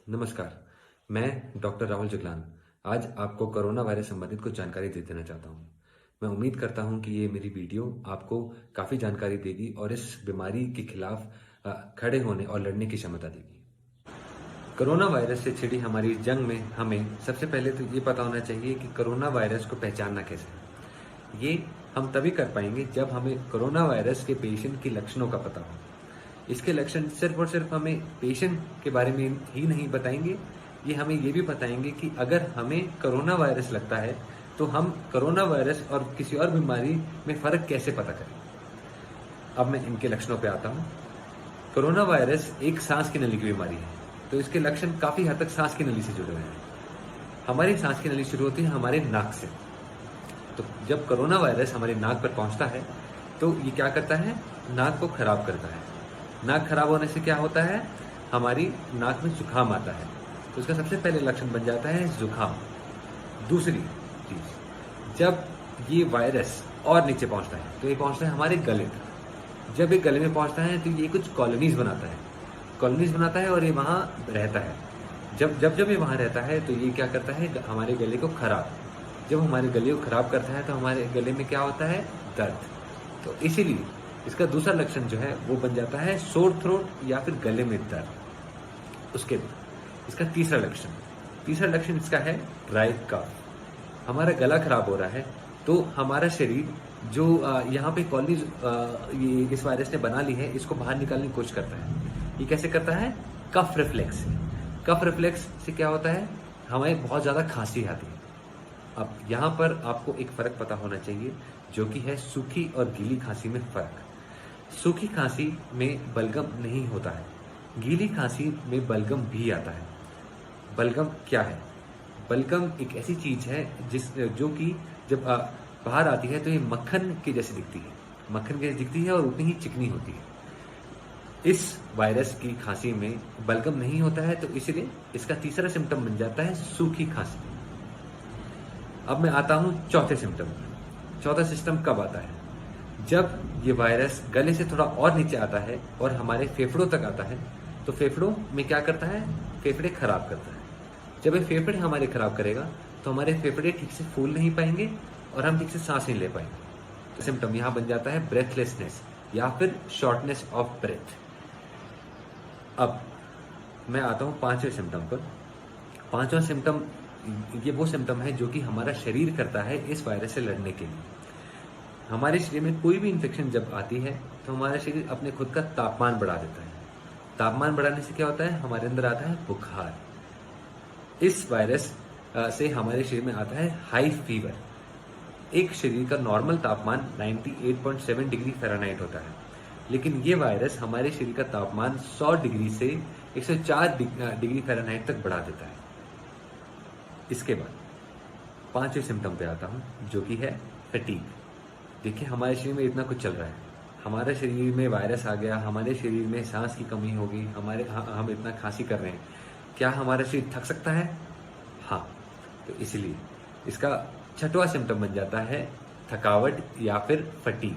नमस्कार। मैं डॉक्टर राहुल जगलान आज आपको कोरोना वायरस संबंधित कुछ जानकारी दे देना चाहता हूँ। मैं उम्मीद करता हूँ कि ये मेरी वीडियो आपको काफ़ी जानकारी देगी और इस बीमारी के खिलाफ खड़े होने और लड़ने की क्षमता देगी। कोरोना वायरस से छिड़ी हमारी जंग में हमें सबसे पहले तो ये पता होना चाहिए कि कोरोना वायरस को पहचानना कैसे है। ये हम तभी कर पाएंगे जब हमें कोरोना वायरस के पेशेंट के लक्षणों का पता हो। इसके लक्षण सिर्फ और सिर्फ हमें पेशेंट के बारे में ही नहीं बताएंगे, ये हमें ये भी बताएंगे कि अगर हमें कोरोना वायरस लगता है तो हम कोरोना वायरस और किसी और बीमारी में फ़र्क कैसे पता करें। अब मैं इनके लक्षणों पे आता हूँ। कोरोना वायरस एक सांस की नली की बीमारी है, तो इसके लक्षण काफ़ी हद तक सांस की नली से जुड़े हुए हैं। हमारी सांस की नली शुरू होती है हमारे नाक से। तो जब कोरोना वायरस हमारे नाक पर पहुंचता है तो ये क्या करता है, नाक को खराब करता है। नाक खराब होने से क्या होता है, हमारी नाक में जुकाम आता है। तो इसका सबसे पहले लक्षण बन जाता है जुकाम। दूसरी चीज, जब ये वायरस और नीचे पहुंचता है तो ये पहुंचता है हमारे गले तक। जब ये गले में पहुंचता है तो ये कुछ कॉलोनीज बनाता है और ये वहां रहता है। जब ये वहां रहता है तो ये क्या करता है, हमारे गले को खराब, जब हमारे गले को खराब करता है तो हमारे गले में क्या होता है, दर्द। तो इसीलिए इसका दूसरा लक्षण जो है वो बन जाता है सोर थ्रोट या फिर गले में दर्द। उसके बाद इसका तीसरा लक्षण इसका है ड्राई कफ। हमारा गला खराब हो रहा है तो हमारा शरीर जो यहाँ पे कॉलोनीज ये इस वायरस ने बना ली है, इसको बाहर निकालने की कोशिश करता है। ये कैसे करता है, कफ रिफ्लेक्स से। कफ रिफ्लेक्स से क्या होता है, हमें बहुत ज्यादा खांसी आती है। अब यहाँ पर आपको एक फर्क पता होना चाहिए, जो कि है सूखी और गीली खांसी में फर्क। सूखी खांसी में बलगम नहीं होता है, गीली खांसी में बलगम भी आता है। बलगम क्या है, बलगम एक ऐसी चीज है जो कि जब बाहर आती है तो ये मक्खन की जैसी दिखती है और उतनी ही चिकनी होती है। इस वायरस की खांसी में बलगम नहीं होता है, तो इसलिए इसका तीसरा सिम्टम बन जाता है सूखी खांसी। अब मैं आता हूं चौथा सिस्टम कब आता है, जब ये वायरस गले से थोड़ा और नीचे आता है और हमारे फेफड़ों तक आता है। तो फेफड़ों में क्या करता है, फेफड़े खराब करता है। जब ये फेफड़े हमारे खराब करेगा तो हमारे फेफड़े ठीक से फूल नहीं पाएंगे और हम ठीक से सांस नहीं ले पाएंगे। तो सिम्टम यहां बन जाता है ब्रेथलेसनेस या फिर शॉर्टनेस ऑफ ब्रेथ। अब मैं आता हूं पांचवें सिम्टम पर। पांचवा सिम्टम ये वो सिम्टम है जो कि हमारा शरीर करता है इस वायरस से लड़ने के लिए। हमारे शरीर में कोई भी इन्फेक्शन जब आती है तो हमारा शरीर अपने खुद का तापमान बढ़ा देता है। तापमान बढ़ाने से क्या होता है, हमारे अंदर आता है बुखार। इस वायरस से हमारे शरीर में आता है हाई फीवर। एक शरीर का नॉर्मल तापमान 98.7 डिग्री फ़ारेनहाइट होता है, लेकिन ये वायरस हमारे शरीर का तापमान 100 डिग्री से 104 डिग्री फ़ारेनहाइट तक बढ़ा देता है। इसके बाद पांचवें सिम्टम पे आता हूँ, जो कि है फटीग। देखिए, हमारे शरीर में इतना कुछ चल रहा है, हमारे शरीर में वायरस आ गया, हमारे शरीर में सांस की कमी होगी, हम इतना खांसी कर रहे हैं, क्या हमारा शरीर थक सकता है? हाँ। तो इसलिए इसका छठवां सिम्टम बन जाता है थकावट या फिर फटीग।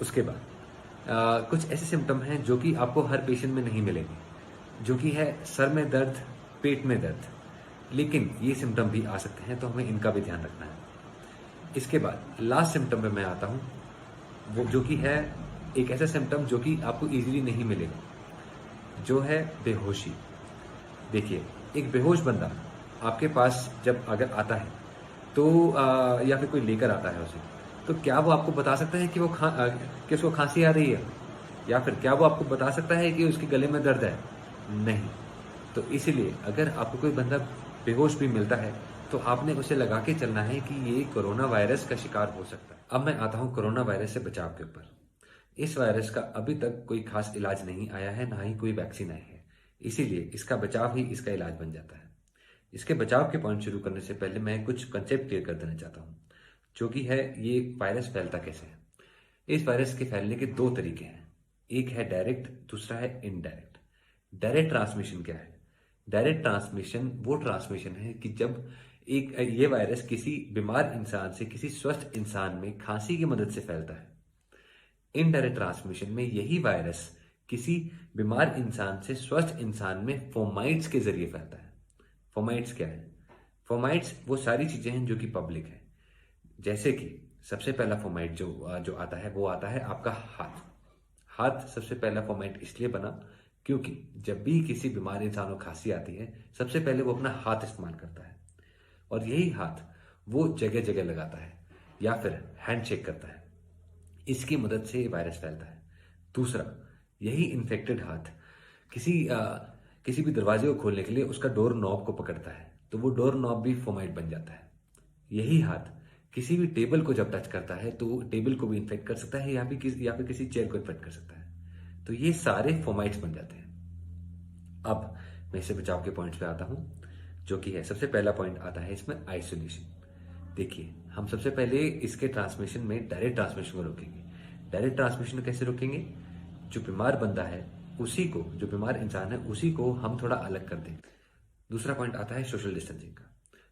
उसके बाद कुछ ऐसे सिम्टम हैं जो कि आपको हर पेशेंट में नहीं मिलेंगे, जो कि है सर में दर्द, पेट में दर्द, लेकिन ये सिम्टम भी आ सकते हैं, तो हमें इनका भी ध्यान रखना है। इसके बाद लास्ट सिम्टम पे मैं आता हूँ, वो जो कि है एक ऐसा सिम्टम जो कि आपको इजीली नहीं मिलेगा, जो है बेहोशी। देखिए, एक बेहोश बंदा आपके पास जब अगर आता है तो या फिर कोई लेकर आता है उसे, तो क्या वो आपको बता सकता है कि कि उसको खांसी आ रही है, या फिर क्या वो आपको बता सकता है कि उसके गले में दर्द है? नहीं। तो इसीलिए अगर आपको कोई बंदा बेहोश भी मिलता है तो आपने उसे लगा के चलना है कि ये कोरोना वायरस का शिकार हो सकता है। अब मैं आता हूँ कोरोना वायरस से बचाव के ऊपर। इस वायरस का अभी तक कोई खास इलाज नहीं आया है, ना ही कोई वैक्सीन आई है, इसीलिए इसका बचाव ही इसका इलाज बन जाता है। इसके बचाव के पॉइंट शुरू करने से पहले मैं कुछ कंसेप्ट क्लियर कर देना चाहता हूँ, जो कि है ये वायरस फैलता कैसे है। इस वायरस के फैलने के दो तरीके हैं, एक है डायरेक्ट, दूसरा है इनडायरेक्ट। डायरेक्ट ट्रांसमिशन क्या है? डायरेक्ट ट्रांसमिशन वो ट्रांसमिशन है कि जब ये वायरस किसी बीमार इंसान से किसी स्वस्थ इंसान में खांसी की मदद से फैलता है। इनडायरेक्ट ट्रांसमिशन में यही वायरस किसी बीमार इंसान से स्वस्थ इंसान में फोमाइट्स के जरिए फैलता है। फोमाइट्स क्या है? फोमाइट्स वो सारी चीजें हैं जो कि पब्लिक है। जैसे कि सबसे पहला फोमाइट जो आता है वो आता है आपका हाथ। हाथ सबसे पहला फोमाइट इसलिए बना क्योंकि जब भी किसी बीमार इंसान को खांसी आती है, सबसे पहले वो अपना हाथ इस्तेमाल करता है और यही हाथ वो जगह जगह लगाता है या फिर हैंडशेक करता है। इसकी मदद से ये वायरस फैलता है। दूसरा, यही इन्फेक्टेड हाथ किसी भी दरवाजे को खोलने के लिए उसका डोर नॉब को पकड़ता है, तो वो डोर नॉब भी फोमाइट बन जाता है। यही हाथ किसी भी टेबल को जब टच करता है तो टेबल को भी इन्फेक्ट कर सकता है या फिर किसी चेयर को इन्फेक्ट कर सकता है। तो ये सारे फोमाइट्स बन जाते हैं। अब मैं इससे बचाव के पॉइंट्स पे आता हूं, जो कि है सबसे पहला पॉइंट आता है इसमें आइसोलेशन। देखिए, हम सबसे पहले इसके ट्रांसमिशन में डायरेक्ट ट्रांसमिशन को रोकेंगे। डायरेक्ट ट्रांसमिशन को कैसे रोकेंगे? जो बीमार बंदा है जो बीमार इंसान है उसी को हम थोड़ा अलग कर दें। दूसरा पॉइंट आता है सोशल डिस्टेंसिंग का।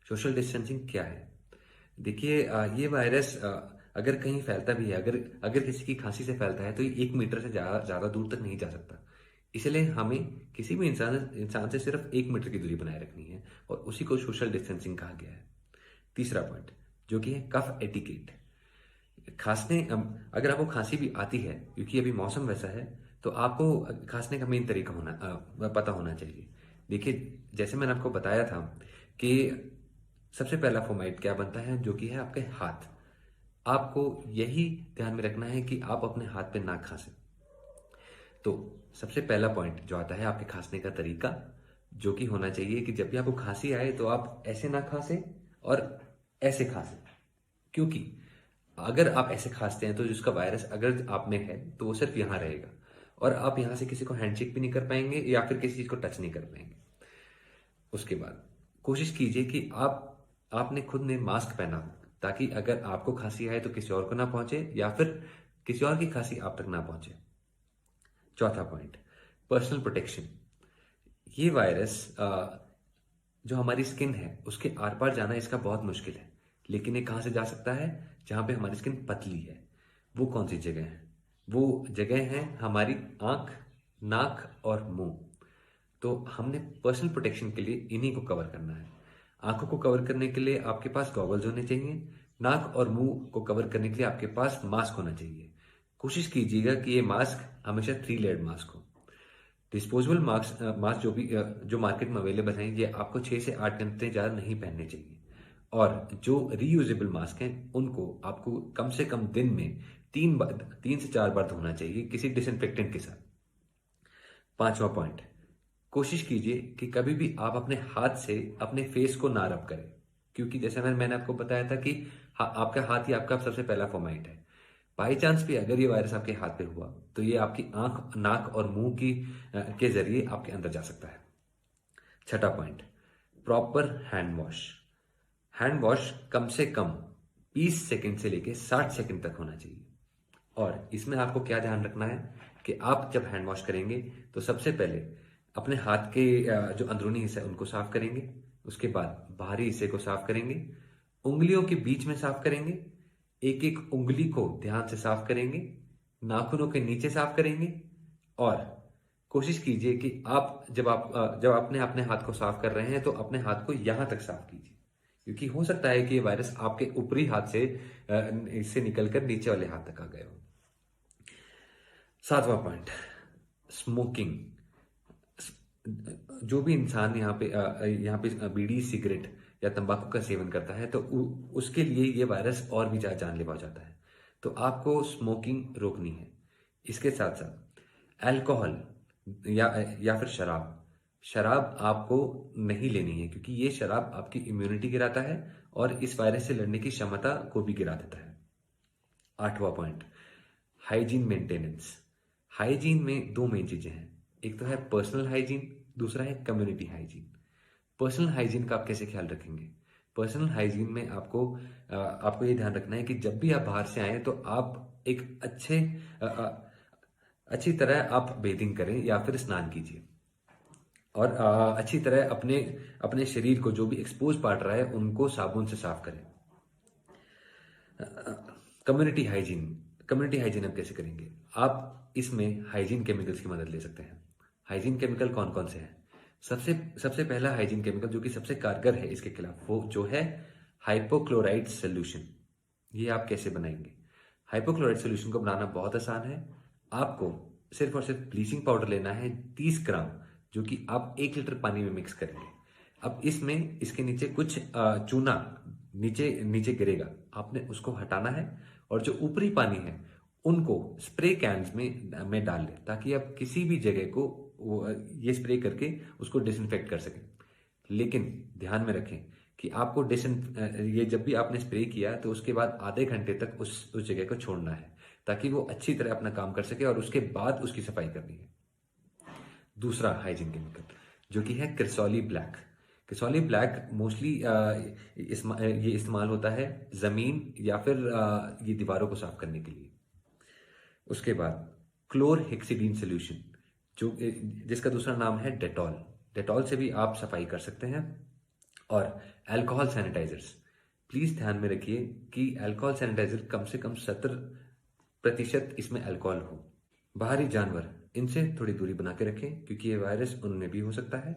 सोशल डिस्टेंसिंग क्या है? देखिए, ये वायरस अगर कहीं फैलता भी है, अगर किसी की खांसी से फैलता है तो ये 1 मीटर से ज्यादा दूर तक नहीं जा सकता। इसलिए हमें किसी भी इंसान से सिर्फ 1 मीटर की दूरी बनाए रखनी है और उसी को सोशल डिस्टेंसिंग कहा गया है। तीसरा पॉइंट जो कि है कफ एटिकेट। अगर आपको खांसी भी आती है, क्योंकि अभी मौसम वैसा है, तो आपको खांसने का मेन तरीका पता होना चाहिए। देखिए, जैसे मैंने आपको बताया था कि सबसे पहला फोमाइट क्या बनता है, जो कि है आपके हाथ। आपको यही ध्यान में रखना है कि आप अपने हाथ पे ना खांसें। तो सबसे पहला पॉइंट जो आता है आपके खांसने का तरीका, जो कि होना चाहिए कि जब भी आपको खांसी आए तो आप ऐसे ना खांसें और ऐसे खांसें। क्योंकि अगर आप ऐसे खांसते हैं तो जिसका वायरस अगर आप में है तो वो सिर्फ यहाँ रहेगा और आप यहाँ से किसी को हैंडशेक भी नहीं कर पाएंगे या फिर किसी चीज को टच नहीं कर पाएंगे। उसके बाद कोशिश कीजिए कि आपने खुद ने मास्क पहना हो, ताकि अगर आपको खांसी आए तो किसी और को ना पहुंचे या फिर किसी और की खांसी आप तक ना पहुंचे। चौथा पॉइंट, पर्सनल प्रोटेक्शन। ये वायरस जो हमारी स्किन है उसके आर पार जाना इसका बहुत मुश्किल है, लेकिन ये कहाँ से जा सकता है? जहां पे हमारी स्किन पतली है। वो कौन सी जगह है? वो जगह है हमारी आंख, नाक और मुंह। तो हमने पर्सनल प्रोटेक्शन के लिए इन्हीं को कवर करना है। आंखों को कवर करने के लिए आपके पास गॉगल्स होने चाहिए। नाक और मुंह को कवर करने के लिए आपके पास मास्क होना चाहिए। कोशिश कीजिएगा कि ये मास्क हमेशा 3 लेयर्ड मास्क हो। डिस्पोजेबल मास्क जो मार्केट में अवेलेबल हैं, ये आपको 6 से 8 घंटे ज़्यादा नहीं पहनने चाहिए। और जो रीयूजेबल मास्क हैं उनको आपको कम से कम दिन में 3 से 4 बार धोना चाहिए किसी डिसइंफेक्टेंट के साथ। पांचवा पॉइंट, कोशिश कीजिए कि कभी भी आप अपने हाथ से अपने फेस को ना रब करें, क्योंकि जैसे मैंने आपको बताया था कि आपका हाथ ही आपका सबसे पहला फोमाइट है। बाई चांस भी अगर ये वायरस आपके हाथ पे हुआ तो ये आपकी आंख, नाक और मुंह के जरिए आपके अंदर जा सकता है। छठा point, proper hand wash. Hand wash कम से कम 20 सेकंड से लेके 60 सेकंड तक होना चाहिए। और इसमें आपको क्या ध्यान रखना है कि आप जब हैंड वॉश करेंगे तो सबसे पहले अपने हाथ के जो अंदरूनी हिस्सा है उनको साफ करेंगे। उसके बाद बाहरी हिस्से को साफ करेंगे, उंगलियों के बीच में साफ करेंगे, एक एक उंगली को ध्यान से साफ करेंगे, नाखूनों के नीचे साफ करेंगे। और कोशिश कीजिए कि जब आपने अपने हाथ को साफ कर रहे हैं तो अपने हाथ को यहां तक साफ कीजिए, क्योंकि हो सकता है कि ये वायरस आपके ऊपरी हाथ से इससे निकलकर नीचे वाले हाथ तक आ गए हो। सातवां पॉइंट, स्मोकिंग। जो भी इंसान यहाँ पे बीड़ी, सिगरेट या तंबाकू का सेवन करता है तो उसके लिए ये वायरस और भी ज्यादा जानलेवा हो जाता है। तो आपको स्मोकिंग रोकनी है। इसके साथ साथ अल्कोहल या फिर शराब आपको नहीं लेनी है, क्योंकि ये शराब आपकी इम्यूनिटी गिराता है और इस वायरस से लड़ने की क्षमता को भी गिरा देता है। आठवां पॉइंट, हाइजीन मेंटेनेंस। हाइजीन में 2 मेन चीजें हैं, एक तो है पर्सनल हाइजीन, दूसरा है कम्युनिटी हाइजीन। पर्सनल हाइजीन का आप कैसे ख्याल रखेंगे? पर्सनल हाइजीन में आपको ये ध्यान रखना है कि जब भी आप बाहर से आए तो आप एक अच्छी तरह आप बेथिंग करें या फिर स्नान कीजिए और अच्छी तरह अपने अपने शरीर को जो भी एक्सपोज पार्ट रहा है उनको साबुन से साफ करें। कम्युनिटी हाइजीन आप कैसे करेंगे? आप इसमें हाइजीन केमिकल्स की मदद ले सकते हैं। हाइजीन केमिकल कौन कौन से हैं? सबसे सबसे पहला हाइजीन केमिकल जो कि सबसे कारगर है इसके खिलाफ, वो जो है हाइपोक्लोराइड सोल्यूशन। ये आप कैसे बनाएंगे? हाइपोक्लोराइड सोल्यूशन को बनाना बहुत आसान है। आपको सिर्फ और सिर्फ ब्लीचिंग पाउडर लेना है 30 ग्राम, जो कि आप 1 लीटर पानी में मिक्स करेंगे। अब इसमें इसके नीचे कुछ चूना नीचे नीचे गिरेगा, आपने उसको हटाना है और जो ऊपरी पानी है उनको स्प्रे कैन्स में डाल लें, ताकि आप किसी भी जगह को ये स्प्रे करके उसको डिसइंफेक्ट कर सकें। लेकिन ध्यान में रखें कि आपको ये जब भी आपने स्प्रे किया तो उसके बाद आधे घंटे तक उस जगह को छोड़ना है, ताकि वो अच्छी तरह अपना काम कर सके और उसके बाद उसकी सफाई करनी है। दूसरा हाइजीन केमिकल जो कि है क्रिसोली ब्लैक। क्रिसोली ब्लैक मोस्टली ये इस्तेमाल होता है जमीन या फिर ये दीवारों को साफ करने के लिए। उसके बाद क्लोरहेक्सिडीन सोल्यूशन, जिसका दूसरा नाम है डेटॉल। डेटॉल से भी आप सफाई कर सकते हैं। और अल्कोहल सैनिटाइजर्स, प्लीज ध्यान में रखिए कि अल्कोहल सैनिटाइजर कम से कम 70% इसमें अल्कोहल हो। बाहरी जानवर, इनसे थोड़ी दूरी बना के रखें, क्योंकि ये वायरस उनमें भी हो सकता है।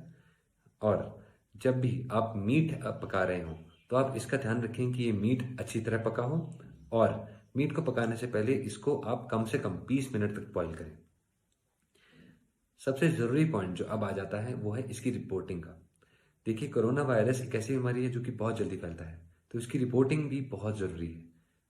और जब भी आप मीट पका रहे हो तो आप इसका ध्यान रखें कि ये मीट अच्छी तरह पका हो, और मीट को पकाने से पहले इसको आप कम से कम 20 मिनट तक बॉईल करें। सबसे जरूरी पॉइंट जो अब आ जाता है वो है इसकी रिपोर्टिंग का। देखिए, कोरोना वायरस एक ऐसी बीमारी है जो कि बहुत जल्दी फैलता है, तो इसकी रिपोर्टिंग भी बहुत जरूरी है।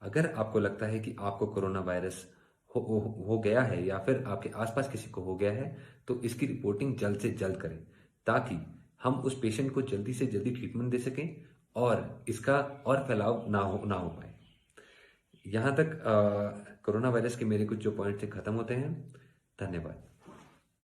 अगर आपको लगता है कि आपको कोरोना वायरस हो गया है या फिर आपके आसपास किसी को हो गया है, तो इसकी रिपोर्टिंग जल्द से जल्द करें, ताकि हम उस पेशेंट को जल्दी से जल्दी ट्रीटमेंट दे सकें और इसका और फैलाव ना हो पाए। यहाँ तक कोरोना वायरस के मेरे कुछ जो पॉइंट थे खत्म होते हैं। धन्यवाद।